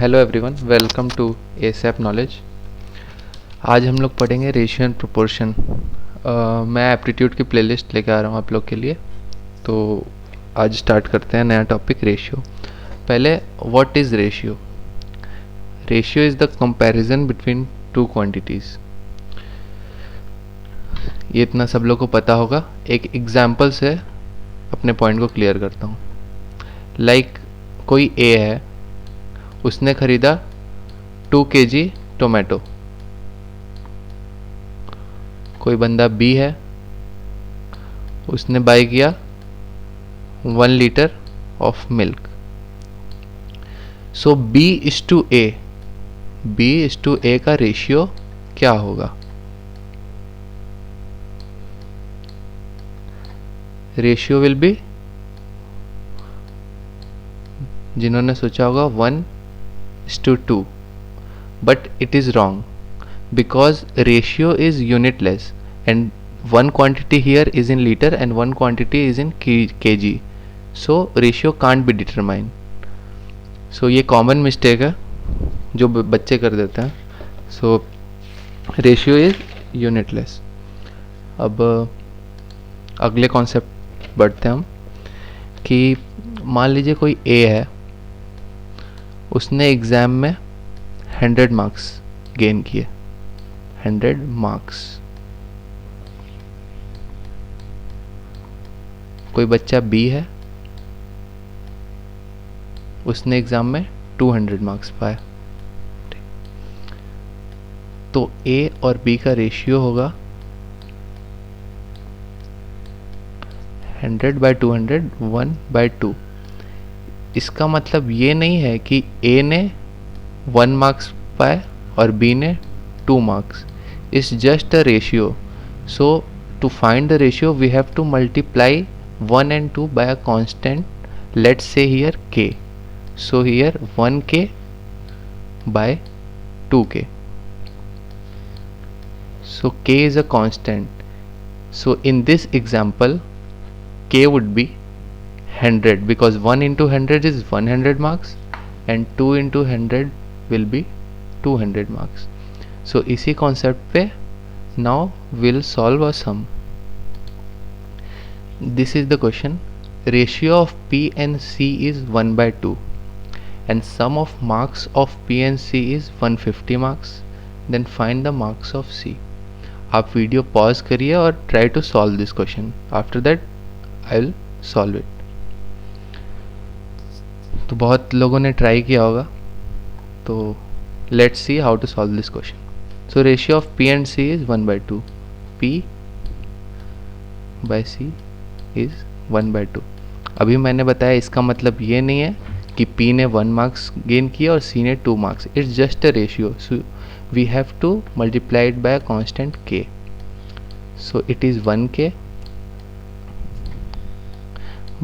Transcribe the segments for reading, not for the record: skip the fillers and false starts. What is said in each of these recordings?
Hello everyone, welcome to एसएप knowledge. आज हम लोग पढ़ेंगे रेशियो एंड प्रोपोर्शन। मैं एप्टीट्यूड की प्लेलिस्ट लेके आ रहा हूँ आप लोग के लिए। तो आज स्टार्ट करते हैं नया टॉपिक, रेशियो। पहले what is ratio? Ratio is the comparison between two quantities. ये इतना सब लोग को पता होगा। एक एग्जाम्पल से अपने पॉइंट को क्लियर करता हूँ। लाइक कोई ए है, उसने खरीदा 2 kg टोमेटो। कोई बंदा बी है, उसने बाय किया 1 litre of milk. So B is to A का रेशियो क्या होगा? रेशियो विल बी, जिन्होंने सोचा होगा 1:2, but it is wrong because ratio is unitless and one quantity here is in liter and one quantity is in kg, so ratio can't be determined. So ये common mistake है जो बच्चे कर देते हैं. So ratio is unitless. अब अगले concept बढ़ते हैं हम कि मान लीजिए कोई A है, उसने एग्ज़ाम में 100 मार्क्स गेन किए। 100 मार्क्स। कोई बच्चा बी है, उसने एग्ज़ाम में 200 मार्क्स पाए। तो ए और बी का रेशियो होगा 100/200, 1/2। इसका मतलब ये नहीं है कि ए ने 1 मार्क्स पाए और बी ने 2 marks. It's just a ratio. So to find the ratio we have to multiply 1 and 2 by a constant. Let's say here k. So here 1k by 2k. So k is a constant. So in this example k would be 100 because 1 into 100 is 100 marks and 2 into 100 will be 200 marks. So इसी concept पे now we'll solve a sum. This is the question. Ratio of P and C is 1/2 and sum of marks of P and C is 150 marks. Then find the marks of C. आप video pause करिए और try to solve this question. After that I will solve it. तो बहुत लोगों ने try किया होगा, तो let's see how to solve this question. So ratio of P and C is 1/2. P by C is 1/2. अभी मैंने बताया इसका मतलब ये नहीं है कि पी ने 1 मार्क्स गेन किया और सी ने 2 marks. It's just a ratio. So we have to multiply it by a constant K. So it is 1k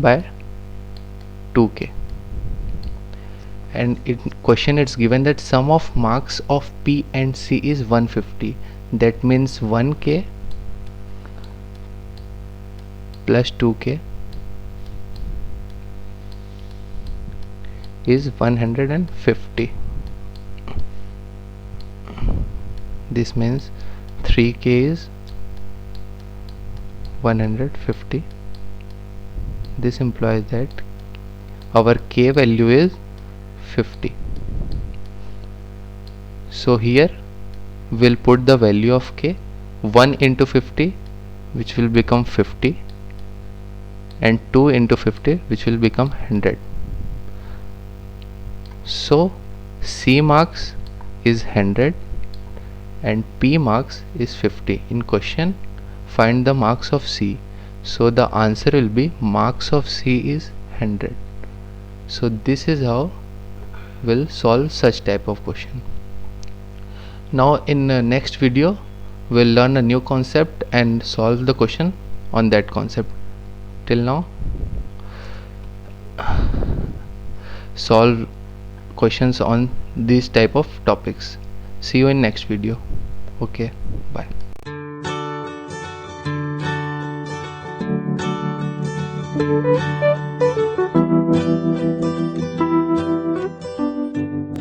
by 2k. And in question it's given that sum of marks of P and C is 150. That means 1k plus 2k is 150. This means 3k is 150. This implies that our k value is 50. So here we'll put the value of k. 1 into 50 which will become 50 and 2 into 50 which will become 100. So C marks is 100 and P marks is 50. In question find the marks of C. So the answer will be marks of C is 100. So this is how will solve such type of question. Now in next video we'll learn a new concept and solve the question on that concept. Till now solve questions on these type of topics. See you in next video. Okay, bye.